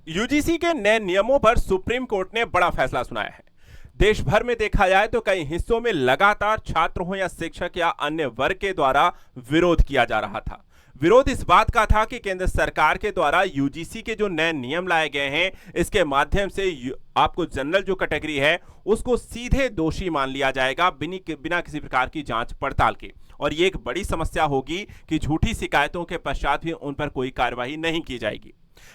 UGC के नए नियमों पर सुप्रीम कोर्ट ने बड़ा फैसला सुनाया है। देश भर में देखा जाए तो कई हिस्सों में लगातार छात्र हो या शिक्षक या अन्य वर्ग के द्वारा विरोध किया जा रहा था। विरोध इस बात का था कि केंद्र सरकार के द्वारा यूजीसी के जो नए नियम लाए गए हैं, इसके माध्यम से आपको जनरल जो कैटेगरी है उसको सीधे दोषी मान लिया जाएगा बिना किसी प्रकार की जांच पड़ताल के। और ये एक बड़ी समस्या होगी कि झूठी शिकायतों के पश्चात भी उन पर कोई कार्रवाई नहीं की जाएगी।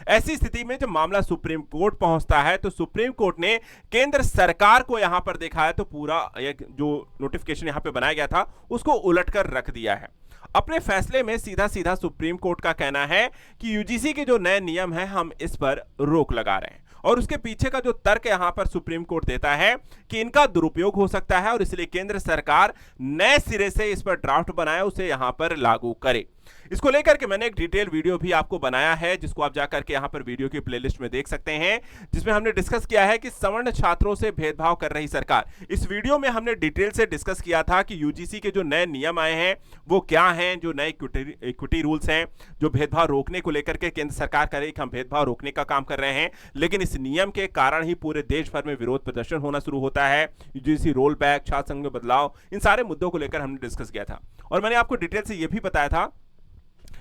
ऐसी स्थिति में जब मामला सुप्रीम कोर्ट पहुंचता है तो सुप्रीम कोर्ट ने केंद्र सरकार को यहां पर देखा है तो पूरा एक जो नोटिफिकेशन यहां पे बनाया गया था उसको उलटकर रख दिया है। अपने फैसले में सीधा सीधा सुप्रीम कोर्ट का कहना है कि यूजीसी के जो नए नियम हैं हम इस पर रोक लगा रहे हैं। और उसके पीछे का जो तर्क यहां पर सुप्रीम कोर्ट देता है कि इनका दुरुपयोग हो सकता है और इसलिए केंद्र सरकार नए सिरे से इस पर ड्राफ्ट बनाए उसे यहां पर लागू करे। इसको लेकर के मैंने एक डिटेल वीडियो भी आपको बनाया है जिसको आप जाकर के यहां पर वीडियो की प्लेलिस्ट में देख सकते हैं, जिसमें हमने डिस्कस किया है कि सवर्ण छात्रों से भेदभाव कर रही सरकार। इस वीडियो में हमने डिटेल से डिस्कस किया था कि यूजीसी के जो नए नियम आए हैं वो क्या हैं, जो नए इक्विटी रूल्स हैं, जो भेदभाव रोकने को लेकर के केंद्र सरकार कह रही है कि हम भेदभाव रोकने का काम कर रहे हैं, लेकिन इस नियम के कारण ही पूरे देश भर में विरोध प्रदर्शन होना शुरू होता है। यूजीसी रोल बैक, छात्र संघ में बदलाव, इन सारे मुद्दों को लेकर हमने डिस्कस किया था। और मैंने आपको डिटेल से यह भी बताया था,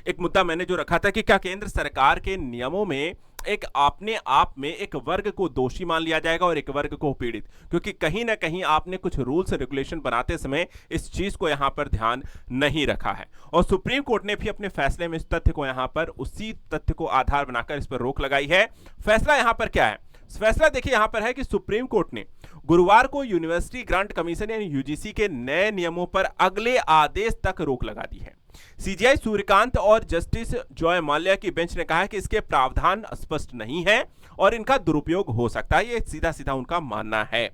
एक मुद्दा मैंने जो रखा था कि क्या केंद्र सरकार के नियमों में एक अपने आप में एक वर्ग को दोषी मान लिया जाएगा और एक वर्ग को पीड़ित, क्योंकि कहीं ना कहीं आपने कुछ रूल्स रेगुलेशन बनाते समय इस चीज को यहां पर ध्यान नहीं रखा है। और सुप्रीम कोर्ट ने भी अपने फैसले में इस तथ्य को यहां पर उसी तथ्य को आधार बनाकर इस पर रोक लगाई है। फैसला यहां पर क्या है? फैसला देखिए यहां पर है कि सुप्रीम कोर्ट ने गुरुवार को यूनिवर्सिटी ग्रांट कमीशन यानी यूजीसी के नए नियमों पर अगले आदेश तक रोक लगा दी है। सीजीआई सूर्यकांत और जस्टिस जॉय माल्या की बेंच ने कहा है कि इसके प्रावधान स्पष्ट नहीं है और इनका दुरुपयोग हो सकता है, ये सीधा सीधा उनका मानना है।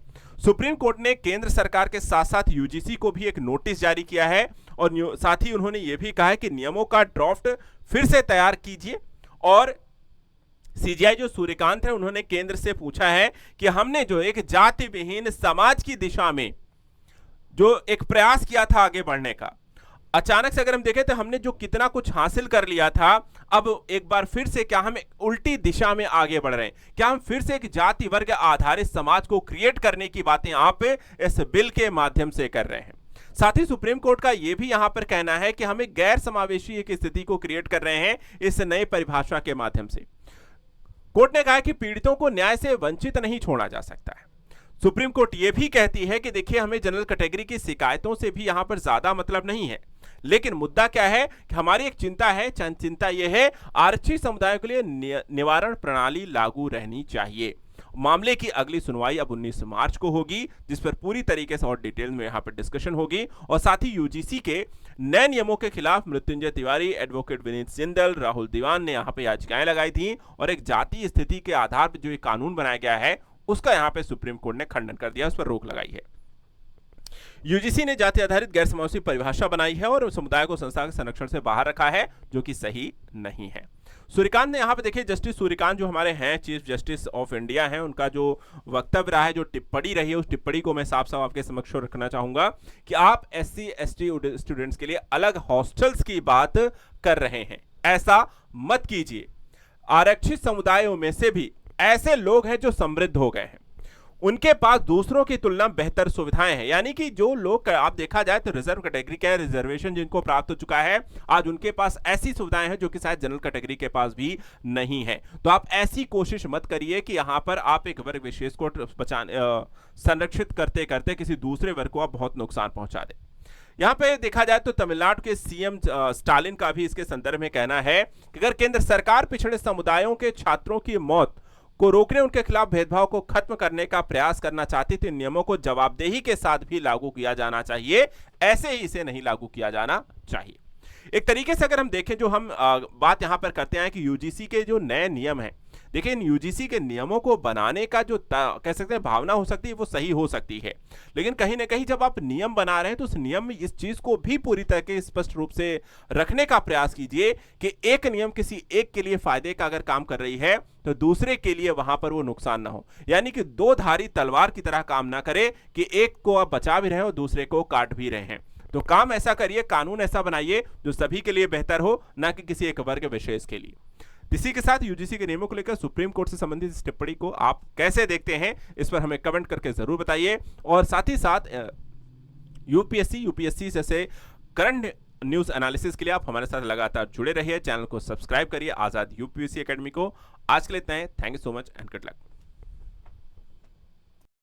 सुप्रीम कोर्ट ने केंद्र सरकार के साथ साथ यूजीसी को भी एक नोटिस जारी किया है और साथ ही उन्होंने ये भी कहा है कि नियमों का ड्राफ्ट फिर से तैयार कीजिए। और सीजीआई जो सूर्यकांत है उन्होंने केंद्र से पूछा है कि हमने जो एक जाति विहीन समाज की दिशा में जो एक प्रयास किया था आगे बढ़ने का, अचानक से अगर हम देखें तो हमने जो कितना कुछ हासिल कर लिया था, अब एक बार फिर से क्या हम उल्टी दिशा में आगे बढ़ रहे हैं? क्या हम फिर से एक जाति वर्ग आधारित समाज को क्रिएट करने की बातें आप इस बिल के माध्यम से कर रहे हैं? साथ ही सुप्रीम कोर्ट का यह भी यहां पर कहना है कि हम एक गैर समावेशी एक स्थिति को क्रिएट कर रहे हैं इस नए परिभाषा के माध्यम से। कोर्ट ने कहा कि पीड़ितों को न्याय से वंचित नहीं छोड़ा जा सकता है। सुप्रीम कोर्ट यह भी कहती है कि देखिए हमें जनरल कैटेगरी की शिकायतों से भी यहां पर ज्यादा मतलब नहीं है, लेकिन मुद्दा क्या है कि हमारी एक चिंता है, चिंता यह है आरक्षित समुदायों के लिए निवारण प्रणाली लागू रहनी चाहिए। मामले की अगली सुनवाई अब 19 मार्च को होगी, जिस पर पूरी तरीके से और डिटेल में यहां पर डिस्कशन होगी। और साथ ही यूजीसी के नए नियमों के खिलाफ मृत्युंजय तिवारी, एडवोकेट विनीत जिंदल, राहुल दीवान ने यहां पर याचिकाएं लगाई थी और एक जातीय स्थिति के आधार पर जो एक कानून बनाया गया है उसका यहां पे सुप्रीम कोर्ट ने खंडन कर दिया, उस पर रोक लगाई है। यूजीसी ने जाति आधारित गैर समावेशी परिभाषा बनाई है और समुदाय को संस्था के संरक्षण से बाहर रखा है, जो कि सही नहीं है। सूर्यकांत ने यहां पे देखिए, जस्टिस सूर्यकांत जो हमारे हैं चीफ जस्टिस ऑफ इंडिया हैं, उनका जो वक्तव्य रहा है, जो टिप्पणी रही है, उस टिप्पणी को मैं साफ साफ आपके समक्ष रखना चाहूंगा कि आप एससी एसटी स्टूडेंट्स के लिए अलग हॉस्टल्स की बात कर रहे हैं, ऐसा मत कीजिए। आरक्षित समुदायों में से भी ऐसे लोग हैं जो समृद्ध हो गए हैं, उनके पास दूसरों की तुलना बेहतर सुविधाएं हैं। यानी कि जो लोग आप देखा जाए तो रिजर्व कैटेगरी का रिजर्वेशन जिनको प्राप्त हो चुका है, आज उनके पास ऐसी सुविधाएं हैं जो कि शायद जनरल कैटेगरी के पास भी नहीं है। तो आप ऐसी कोशिश मत करिए कि यहां पर आप एक वर्ग विशेष को संरक्षित करते करते किसी दूसरे वर्ग को आप बहुत नुकसान पहुंचा दें। यहां पे देखा जाए तो तमिलनाडु के सीएम स्टालिन का भी इसके संदर्भ में कहना है कि अगर केंद्र सरकार पिछड़े समुदायों के छात्रों की मौत को रोकने, उनके खिलाफ भेदभाव को खत्म करने का प्रयास करना चाहती थी, नियमों को जवाबदेही के साथ भी लागू किया जाना चाहिए, ऐसे ही इसे नहीं लागू किया जाना चाहिए। एक तरीके से अगर हम देखें, जो हम बात यहां पर करते हैं कि यूजीसी के जो नए नियम हैं, देखिए इन यूजीसी के नियमों को बनाने का जो कह सकते हैं भावना हो सकती है वो सही हो सकती है, लेकिन कहीं ना कहीं जब आप नियम बना रहे हैं तो उस नियम में इस चीज को भी पूरी तरह से स्पष्ट रूप से रखने का प्रयास कीजिए कि एक नियम किसी एक के लिए फायदे का अगर काम कर रही है तो दूसरे के लिए वहां पर वो नुकसान ना हो। यानी कि दो धारी तलवार की तरह काम ना करे कि एक को आप बचा भी रहे हैं और दूसरे को काट भी रहे हैं। तो काम ऐसा करिए, कानून ऐसा बनाइए जो सभी के लिए बेहतर हो, ना कि किसी एक वर्ग विशेष के लिए। इसी के साथ यूजीसी के नियमों को लेकर सुप्रीम कोर्ट से संबंधित इस टिप्पणी को आप कैसे देखते हैं, इस पर हमें कमेंट करके जरूर बताइए। और साथ ही साथ यूपीएससी जैसे करंट न्यूज एनालिसिस के लिए आप हमारे साथ लगातार जुड़े रहिए। चैनल को सब्सक्राइब करिए आजाद यूपीएससी एकेडमी को। आज के लिए इतना है। Thank you so much and good luck.